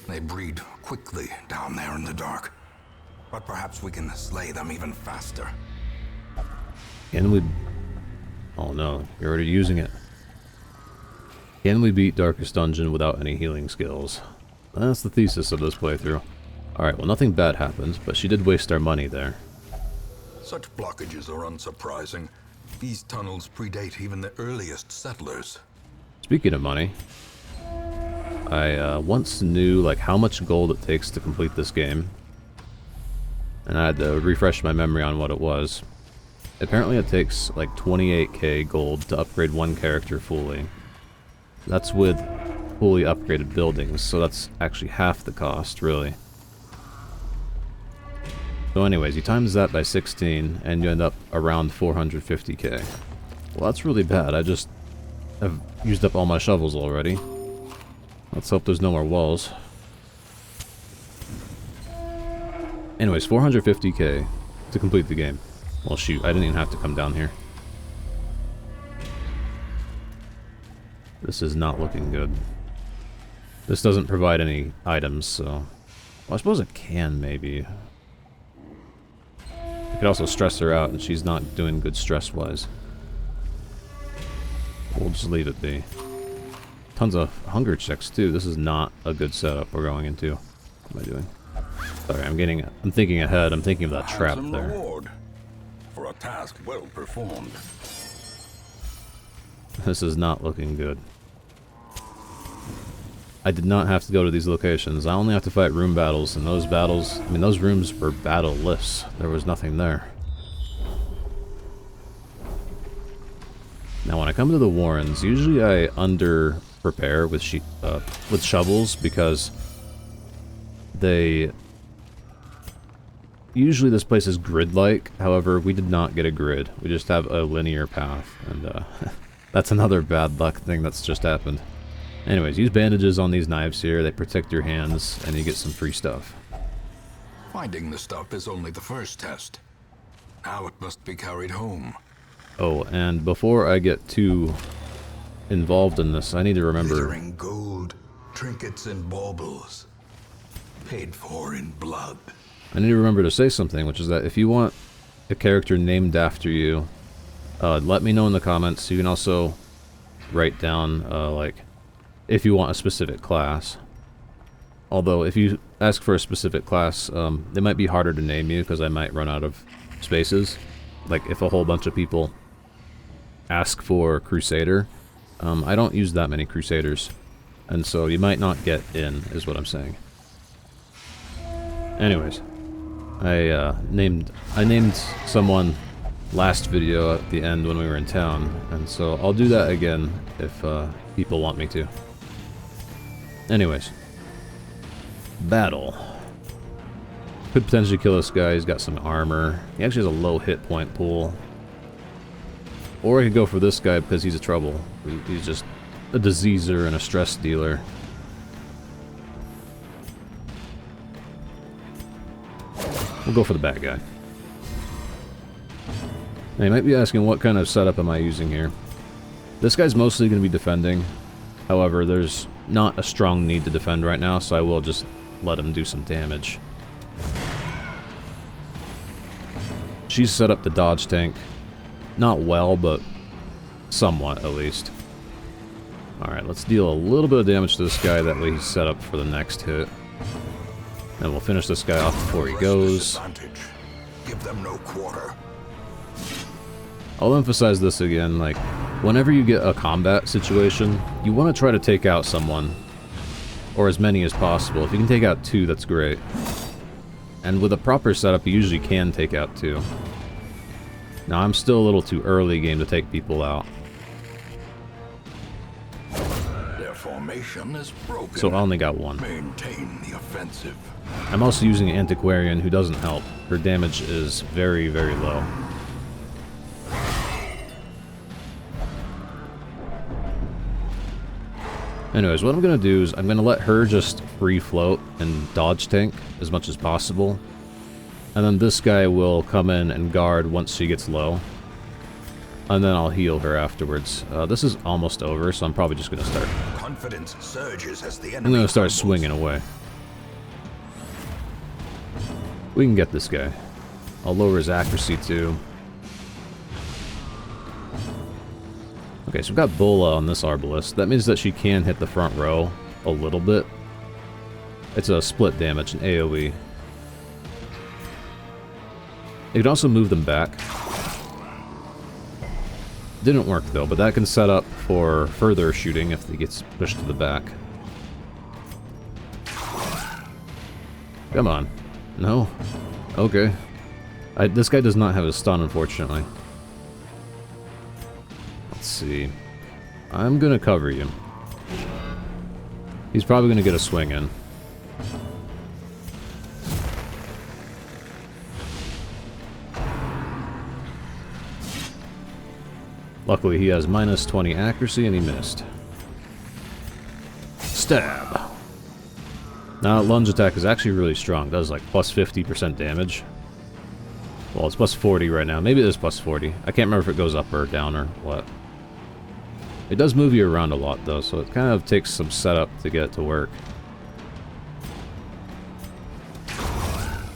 They breed quickly down there in the dark. But perhaps we can slay them even faster. Can we... Oh no, you're already using it. Can we beat Darkest Dungeon without any healing skills? That's the thesis of this playthrough. Alright, well nothing bad happened, but she did waste our money there. Such blockages are unsurprising. These tunnels predate even the earliest settlers. Speaking of money, I once knew like how much gold it takes to complete this game. And I had to refresh my memory on what it was. Apparently it takes like 28k gold to upgrade one character fully. That's with fully upgraded buildings, so that's actually half the cost, really. So anyways, you times that by 16, and you end up around 450k. Well, that's really bad. I just have used up all my shovels already. Let's hope there's no more walls. Anyways, 450k to complete the game. Well, shoot, I didn't even have to come down here. This is not looking good. This doesn't provide any items, so... Well, I suppose it can, maybe. I could also stress her out, and she's not doing good stress-wise. We'll just leave it be. Tons of hunger checks, too. This is not a good setup we're going into. What am I doing? Sorry, I'm thinking ahead. I'm thinking of that trap there. Reward for a task well performed. This is not looking good. I did not have to go to these locations. I only have to fight room battles, and those battles... I mean, those rooms were battle-less. There was nothing there. Now, when I come to the Warrens, usually I under-prepare with shovels, because they... Usually this place is grid-like, however, we did not get a grid. We just have a linear path, and that's another bad luck thing that's just happened. Anyways, use bandages on these knives here. They protect your hands, and you get some free stuff. Finding the stuff is only the first test. Now it must be carried home. Oh, and before I get too involved in this, I need to remember... Glittering gold, trinkets and baubles. Paid for in blood. I need to remember to say something, which is that if you want a character named after you, let me know in the comments. You can also write down, like, if you want a specific class. Although, if you ask for a specific class, it might be harder to name you, because I might run out of spaces. Like, if a whole bunch of people ask for Crusader, I don't use that many Crusaders. And so you might not get in, is what I'm saying. Anyways, I named someone last video at the end when we were in town, and so I'll do that again if people want me to. Anyways, battle. Could potentially kill this guy. He's got some armor. He actually has a low hit point pool. Or I could go for this guy because he's a trouble. He's just a diseaser and a stress dealer. We'll go for the bad guy. Now you might be asking, what kind of setup am I using here? This guy's mostly going to be defending. However, there's not a strong need to defend right now, so I will just let him do some damage. She's set up the dodge tank. Not well, but somewhat at least. Alright, let's deal a little bit of damage to this guy, that way he's set up for the next hit. And we'll finish this guy off before he goes. Give them no quarter. I'll emphasize this again, like, whenever you get a combat situation, you want to try to take out someone. Or as many as possible. If you can take out 2, that's great. And with a proper setup, you usually can take out 2. Now, I'm still a little too early game to take people out. Their formation is broken. So I only got 1. Maintain the offensive. I'm also using an Antiquarian who doesn't help. Her damage is very, very low. Anyways, what I'm going to do is I'm going to let her just free float and dodge tank as much as possible. And then this guy will come in and guard once she gets low. And then I'll heal her afterwards. This is almost over, so I'm probably just going to start... Confidence surges as the enemy I'm going to start crumbles. swinging away. We can get this guy. I'll lower his accuracy too. Okay, so we've got Bola on this Arbalest. That means that she can hit the front row a little bit. It's a split damage, an AoE. You can also move them back. Didn't work though, but that can set up for further shooting if he gets pushed to the back. Come on. No? Okay. This guy does not have a stun, unfortunately. Let's see. I'm gonna cover you. He's probably gonna get a swing in. Luckily, he has minus 20 accuracy, and he missed. Stab! Now, lunge attack is actually really strong. It does like plus 50% damage. Well, it's plus 40 right now. Maybe it is plus 40. I can't remember if it goes up or down or what. It does move you around a lot, though, so it kind of takes some setup to get it to work.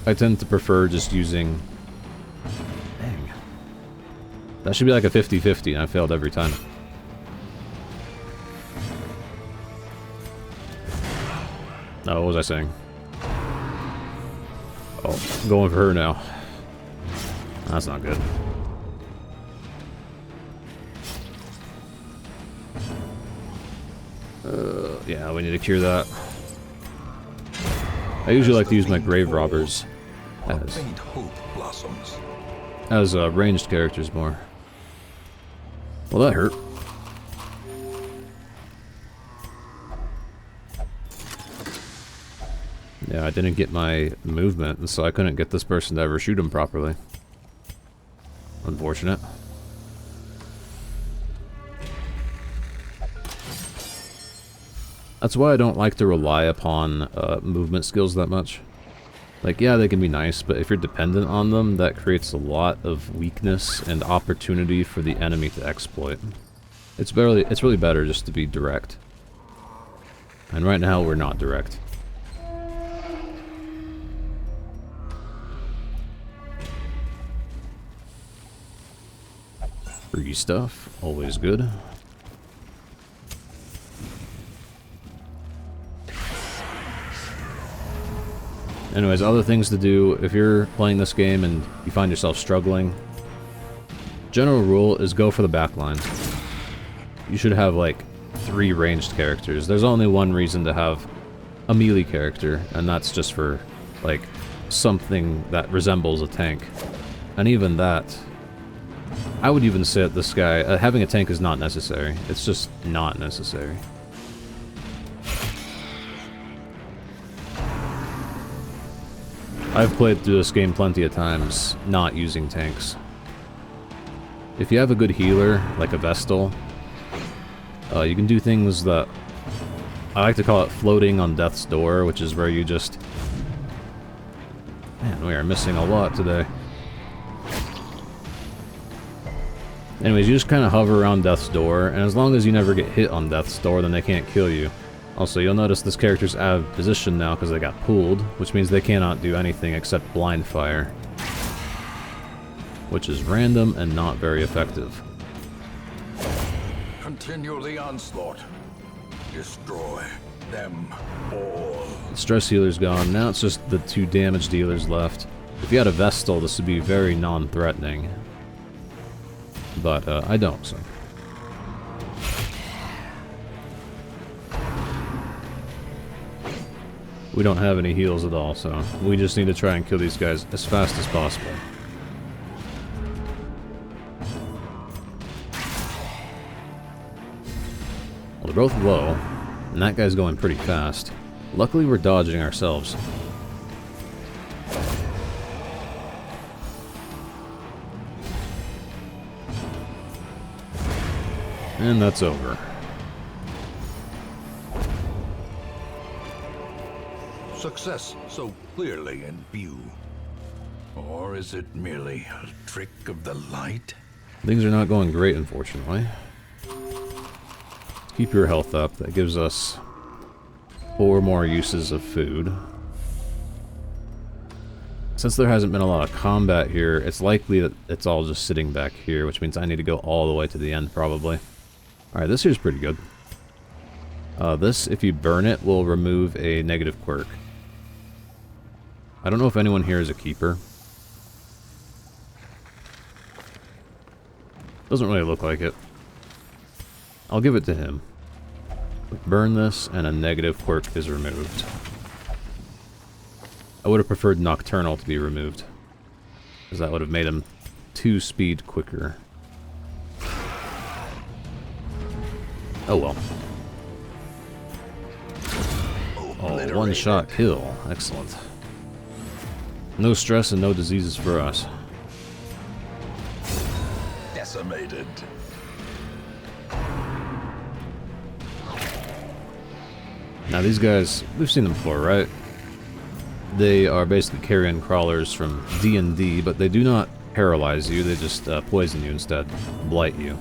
I tend to prefer just using... Dang. That should be like a 50-50, and I failed every time. Oh, what was I saying? Oh, I'm going for her now. That's not good. Yeah, we need to cure that. I usually like to use my grave robbers Faint hope blossoms. as ranged characters more. Well, that hurt. Yeah, I didn't get my movement, and so I couldn't get this person to ever shoot him properly. Unfortunate. That's why I don't like to rely upon movement skills that much. Like, yeah, they can be nice, but if you're dependent on them, that creates a lot of weakness and opportunity for the enemy to exploit. It's really better just to be direct. And right now, we're not direct. Free stuff, always good. Anyways, other things to do if you're playing this game and you find yourself struggling. General rule is go for the backline. You should have like 3 ranged characters. There's only one reason to have a melee character, and that's just for like something that resembles a tank. And even that, I would even say that this guy, having a tank is not necessary. It's just not necessary. I've played through this game plenty of times, not using tanks. If you have a good healer, like a Vestal, you can do things that... I like to call it floating on death's door, which is where you just... Man, we are missing a lot today. Anyways, you just kind of hover around death's door, and as long as you never get hit on death's door, then they can't kill you. Also, you'll notice this character's out of position now because they got pulled, which means they cannot do anything except blind fire. Which is random and not very effective. Continue the onslaught. Destroy them all. The stress healer's gone, now it's just the 2 damage dealers left. If you had a Vestal, this would be very non-threatening. But, I don't, so... We don't have any heals at all, so we just need to try and kill these guys as fast as possible. Well, they're both low, and that guy's going pretty fast. Luckily, we're dodging ourselves. And that's over. Success so clearly in view. Or is it merely a trick of the light? Things are not going great, unfortunately. Keep your health up. That gives us 4 more uses of food. since there hasn't been a lot of combat here, it's likely that it's all just sitting back here, which means I need to go all the way to the end, probably. Alright, this here's pretty good. This, if you burn it, will remove a negative quirk. I don't know if anyone here is a keeper. Doesn't really look like it. I'll give it to him. Burn this, and a negative quirk is removed. I would have preferred Nocturnal to be removed, because that would have made him 2 speed quicker. Oh well. Oh, one-shot kill. Excellent. No stress and no diseases for us. Decimated. Now these guys, we've seen them before, right? They are basically carrion crawlers from D&D, but they do not paralyze you, they just poison you instead. Blight you.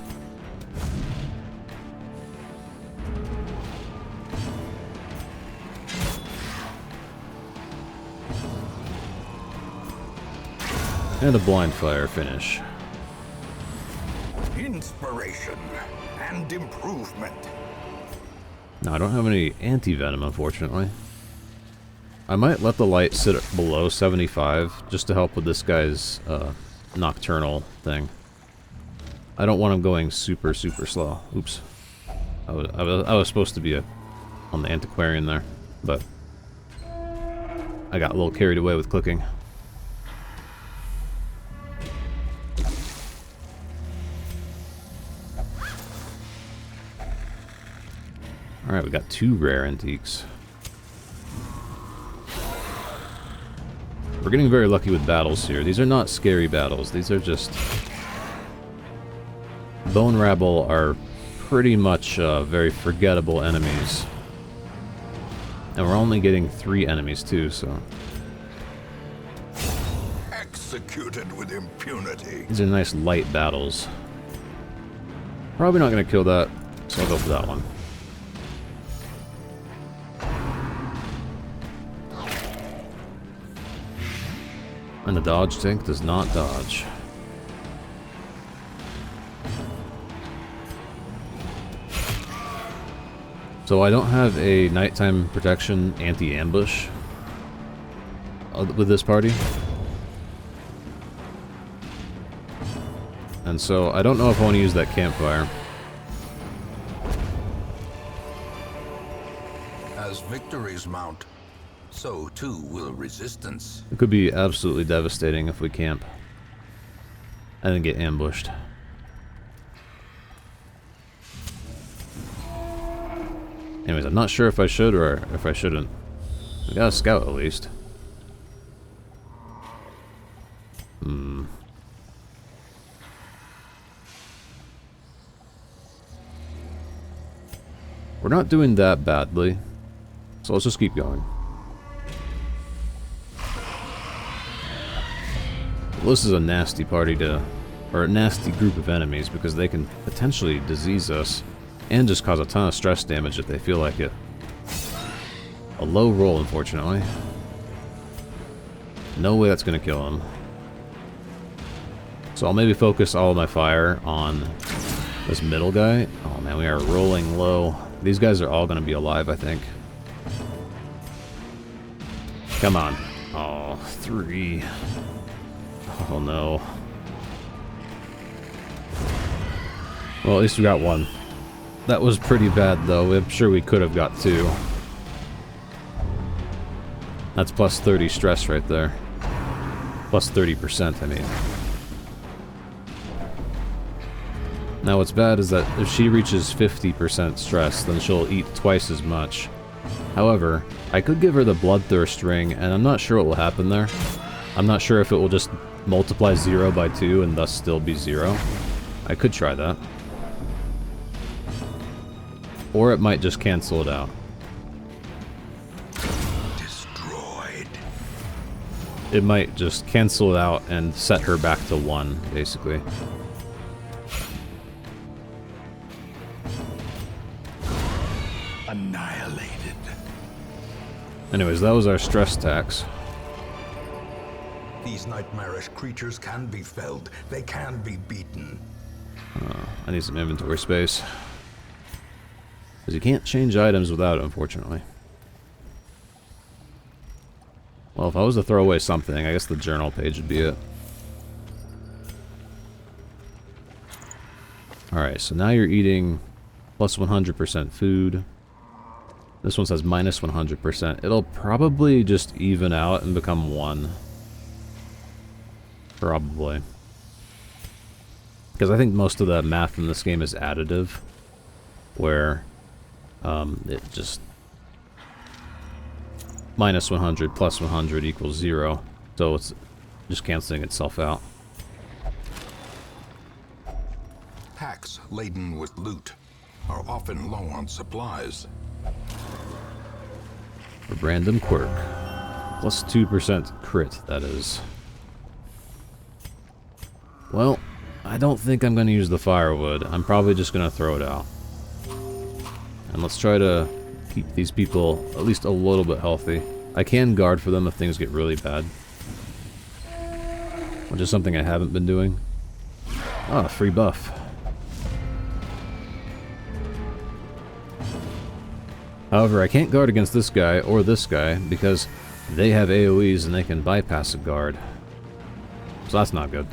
And a blind fire finish. Inspiration and improvement. Now I don't have any anti-venom, unfortunately. I might let the light sit below 75, just to help with this guy's nocturnal thing. I don't want him going super slow. Oops. I was supposed to be on the antiquarian there, but I got a little carried away with clicking. Alright, we got 2 rare antiques. We're getting very lucky with battles here. These are not scary battles. These are just... Bone Rabble are pretty much very forgettable enemies. And we're only getting 3 enemies too, so... Executed with impunity. These are nice light battles. Probably not going to kill that, so I'll go for that one. And the dodge tank does not dodge. So I don't have a nighttime protection anti-ambush with this party. And so I don't know if I want to use that campfire. As victories mount, so too will resistance. It could be absolutely devastating if we camp and then get ambushed. Anyways, I'm not sure if I should or if I shouldn't. We got a scout at least. We're not doing that badly, so let's just keep going. Well, this is a nasty party or a nasty group of enemies because they can potentially disease us and just cause a ton of stress damage if they feel like it. A low roll, unfortunately. No way that's going to kill him. So I'll maybe focus all of my fire on this middle guy. Oh man, we are rolling low. These guys are all going to be alive, I think. Come on. Oh, 3. Oh no. Well, at least we got 1. That was pretty bad, though. I'm sure we could have got 2. That's plus 30 stress right there. Plus 30%, I mean. Now what's bad is that if she reaches 50% stress, then she'll eat twice as much. However, I could give her the Bloodthirst ring, and I'm not sure what will happen there. I'm not sure if it will just multiply 0 by 2 and thus still be 0. I could try that. Or it might just cancel it out. Destroyed. It might just cancel it out and set her back to 1, basically. Annihilated. Anyways, that was our stress tax. These nightmarish creatures can be felled. They can be beaten. I need some inventory space. Because you can't change items without it, unfortunately. Well, if I was to throw away something, I guess the journal page would be it. Alright, so now you're eating plus 100% food. This one says minus 100%. It'll probably just even out and become 1. Probably. Because I think most of the math in this game is additive. Where it just... minus 100 plus 100 equals 0. So it's just canceling itself out. Packs laden with loot are often low on supplies. A random quirk. Plus 2% crit, that is. Well, I don't think I'm going to use the firewood. I'm probably just going to throw it out. And let's try to keep these people at least a little bit healthy. I can guard for them if things get really bad. Which is something I haven't been doing. Ah, free buff. However, I can't guard against this guy or this guy because they have AoEs and they can bypass a guard. So that's not good.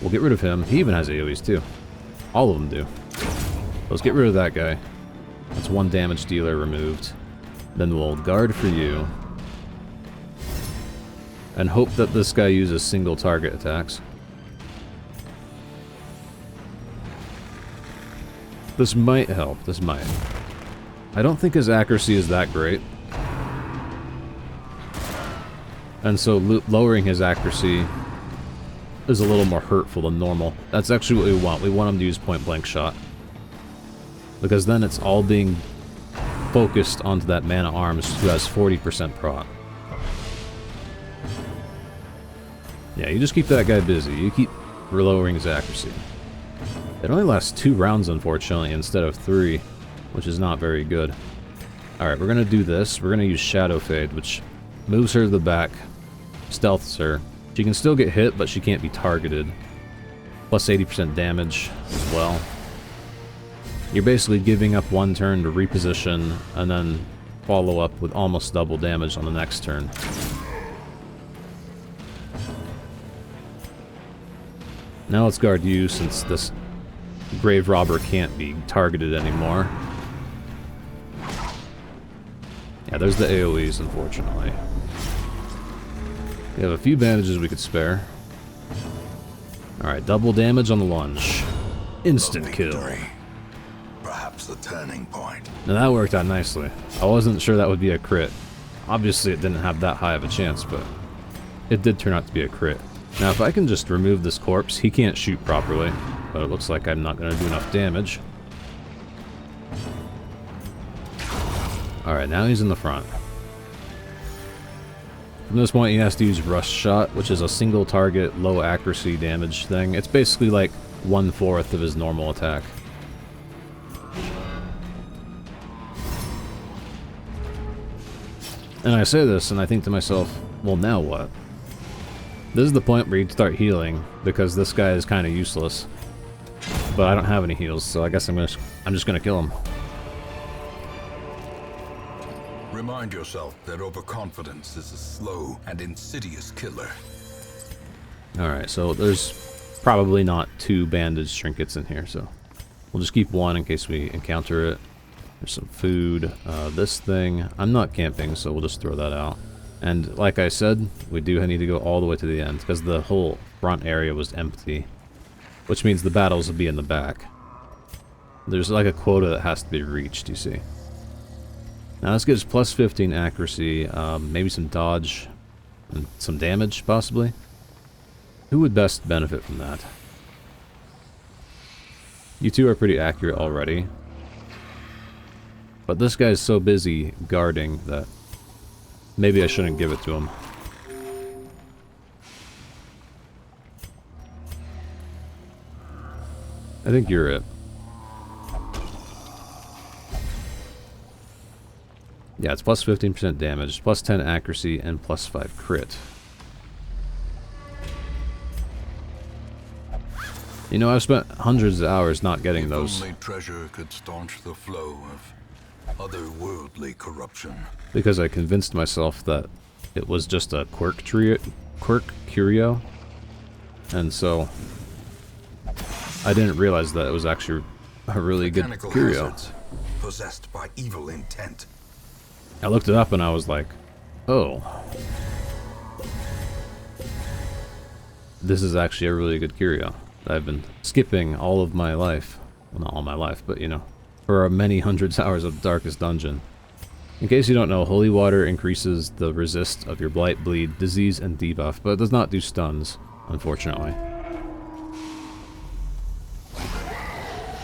We'll get rid of him. He even has AoEs too. All of them do. Let's get rid of that guy. That's 1 damage dealer removed. Then we'll guard for you. And hope that this guy uses single target attacks. This might help. This might. I don't think his accuracy is that great. And so lowering his accuracy is a little more hurtful than normal. That's actually what we want. We want him to use point blank shot. Because then it's all being focused onto that man at arms who has 40% proc. Yeah, you just keep that guy busy. You keep lowering his accuracy. It only lasts 2 rounds, unfortunately, instead of 3, which is not very good. Alright, we're going to do this. We're going to use Shadow Fade, which moves her to the back, stealths her. She can still get hit, but she can't be targeted. Plus 80% damage as well. You're basically giving up 1 turn to reposition, and then follow up with almost double damage on the next turn. Now let's guard you, since this grave robber can't be targeted anymore. Yeah, there's the AoEs, unfortunately. We have a few bandages we could spare. Alright, double damage on the lunge. Instant kill. Perhaps the turning point. Now that worked out nicely. I wasn't sure that would be a crit. Obviously it didn't have that high of a chance, but it did turn out to be a crit. Now if I can just remove this corpse, he can't shoot properly. But it looks like I'm not going to do enough damage. Alright, now he's in the front. From this point, he has to use Rush Shot, which is a single target, low accuracy damage thing. It's basically like 1/4 of his normal attack. And I say this, and I think to myself, well, now what? This is the point where you'd start healing, because this guy is kind of useless. But I don't have any heals, so I guess I'm just gonna kill him. Remind yourself that overconfidence is a slow and insidious killer. Alright, so there's probably not 2 bandage trinkets in here, so we'll just keep 1 in case we encounter it. There's some food. This thing, I'm not camping, so we'll just throw that out. And like I said, we do need to go all the way to the end, because the whole front area was empty. Which means the battles will be in the back. There's like a quota that has to be reached, you see. Now this gives plus 15 accuracy, maybe some dodge, and some damage, possibly. Who would best benefit from that? You two are pretty accurate already. But this guy's so busy guarding that maybe I shouldn't give it to him. I think you're it. Yeah, it's plus 15% damage, plus 10 accuracy, and plus 5 crit. You know, I've spent hundreds of hours not getting those. If only treasure could staunch the flow of otherworldly corruption. Because I convinced myself that it was just a quirk curio. And so I didn't realize that it was actually a really good Mechanical curio. hazards possessed by evil intent. I looked it up and I was like, oh. This is actually a really good curio. I've been skipping all of my life. Well, not all my life, but you know, for many hundreds of hours of Darkest Dungeon. In case you don't know, Holy Water increases the resist of your Blight, Bleed, Disease, and Debuff, but it does not do stuns, unfortunately.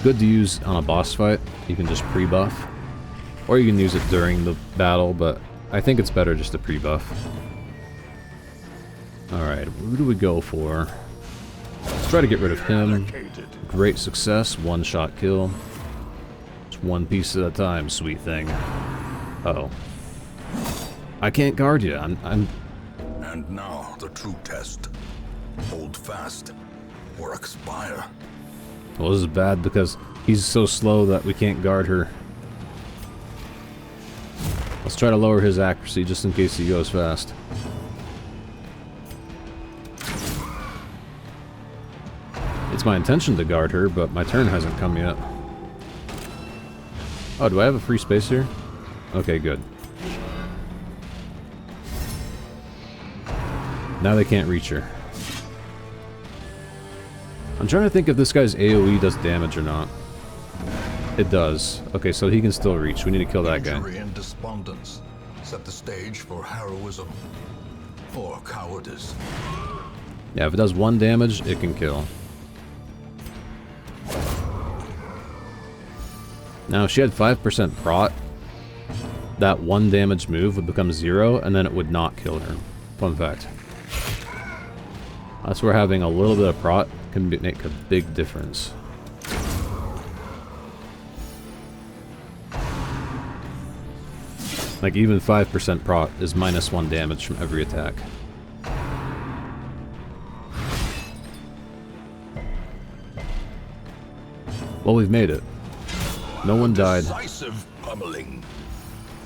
Good to use on a boss fight. You can just pre-buff. Or you can use it during the battle, but I think it's better just to pre-buff. Alright, who do we go for? Let's try to get rid of him. Great success, one-shot kill. Just one piece at a time, sweet thing. Uh-oh. I can't guard you, I'm... And now the true test. Hold fast, or expire. Well, this is bad because he's so slow that we can't guard her. Let's try to lower his accuracy just in case he goes fast. It's my intention to guard her, but my turn hasn't come yet. Oh, do I have a free space here? Okay, good. Now they can't reach her. I'm trying to think if this guy's AoE does damage or not. It does. Okay, so he can still reach. We need to kill that guy. Injury and despondence set the stage for heroism or cowardice. Yeah, if it does 1 damage, it can kill. Now, if she had 5% prot, that 1 damage move would become 0, and then it would not kill her. Fun fact. That's where having a little bit of prot can make a big difference. Like, even 5% prot is minus 1 damage from every attack. Well, we've made it. No one died. Decisive pummeling.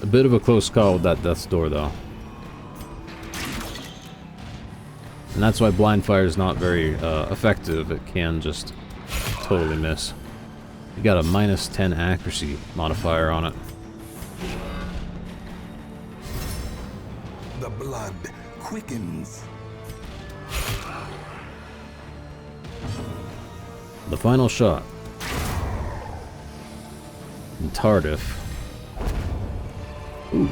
A bit of a close call with that death's door, though. And that's why blind fire is not very effective. It can just totally miss. You got a minus 10 accuracy modifier on it. The blood quickens. The final shot. And Tardif. Ooh.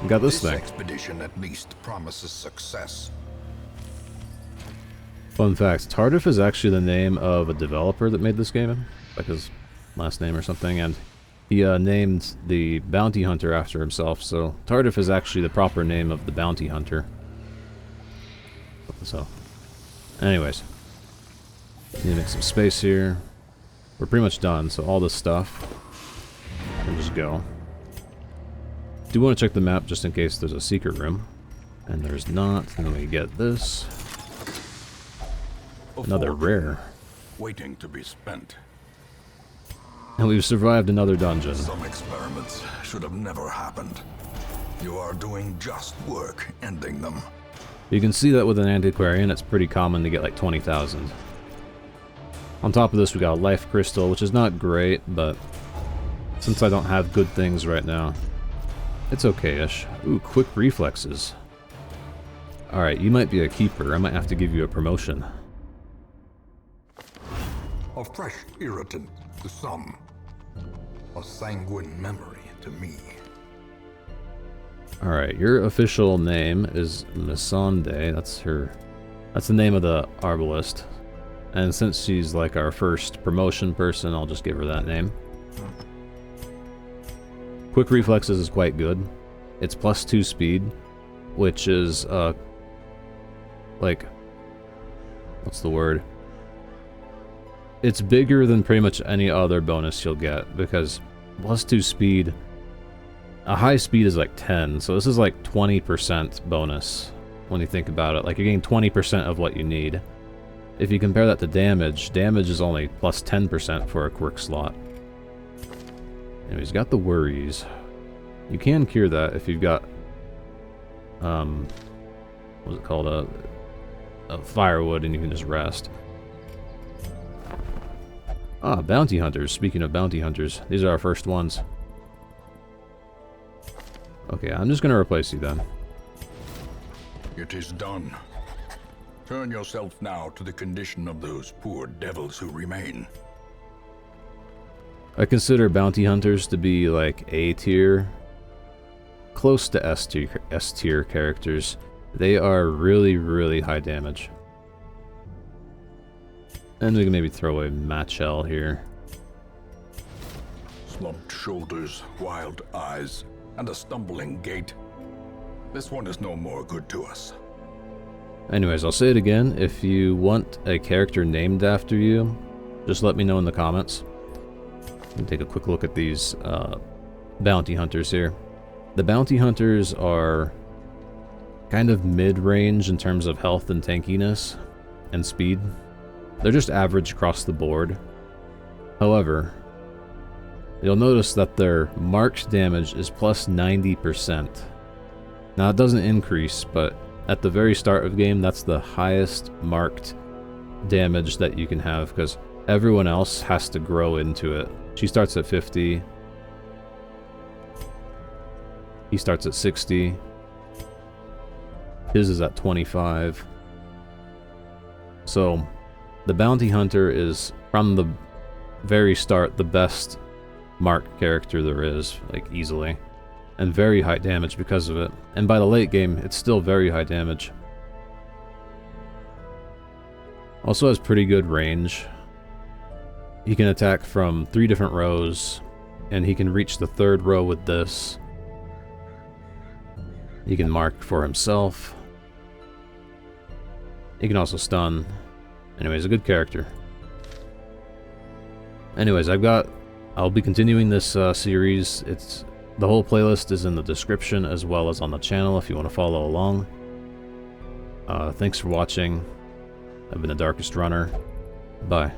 We got this thing. Expedition at least promises success. Fun fact, Tardif is actually the name of a developer that made this game. Like his last name or something, and he named the bounty hunter after himself, so Tardif is actually the proper name of the bounty hunter. So, anyways. Need to make some space here. We're pretty much done, so all this stuff can just go. Do want to check the map just in case there's a secret room. And there's not. Then we get this. Another rare. Waiting to be spent. And we've survived another dungeon. Some experiments should have never happened. You are doing just work ending them. You can see that with an antiquarian, it's pretty common to get like 20,000. On top of this, we got a life crystal, which is not great, but since I don't have good things right now, it's okay-ish. Ooh, quick reflexes. Alright, you might be a keeper. I might have to give you a promotion. A fresh irritant to some. A sanguine memory to me. Alright, your official name is Missandei. That's the name of the Arbalist. And since she's like our first promotion person, I'll just give her that name. Quick reflexes is quite good. It's plus 2 speed, which is, like, what's the word? It's bigger than pretty much any other bonus you'll get, because plus 2 speed a high speed is like 10, so this is like 20% bonus when you think about it. Like, you're getting 20% of what you need. If you compare that to damage, damage is only plus 10% for a quirk slot. Anyways, got the worries. You can cure that if you've got, what's it called, a firewood, and you can just rest. Ah, bounty hunters. Speaking of bounty hunters, these are our first ones. Okay, I'm just gonna replace you then. It is done. Turn yourself now to the condition of those poor devils who remain. I consider bounty hunters to be like A tier, close to S tier characters. They are really, really high damage. And we can maybe throw away Machel here. Slumped shoulders, wild eyes, and a stumbling gait. This one is no more good to us. Anyways, I'll say it again. If you want a character named after you, just let me know in the comments. Let me take a quick look at these bounty hunters here. The bounty hunters are kind of mid-range in terms of health and tankiness and speed. They're just average across the board. However, you'll notice that their marked damage is plus 90%. Now, it doesn't increase, but at the very start of the game, that's the highest marked damage that you can have, because everyone else has to grow into it. She starts at 50. He starts at 60. His is at 25. So, the bounty hunter is, from the very start, the best marked character there is, like, easily. And very high damage because of it. And by the late game, it's still very high damage. Also has pretty good range. He can attack from 3 different rows, and he can reach the 3rd row with this. He can mark for himself. He can also stun. Anyways, a good character. Anyways, I'll be continuing this series. The whole playlist is in the description as well as on the channel if you want to follow along. Thanks for watching. I've been the Darkest Runner. Bye.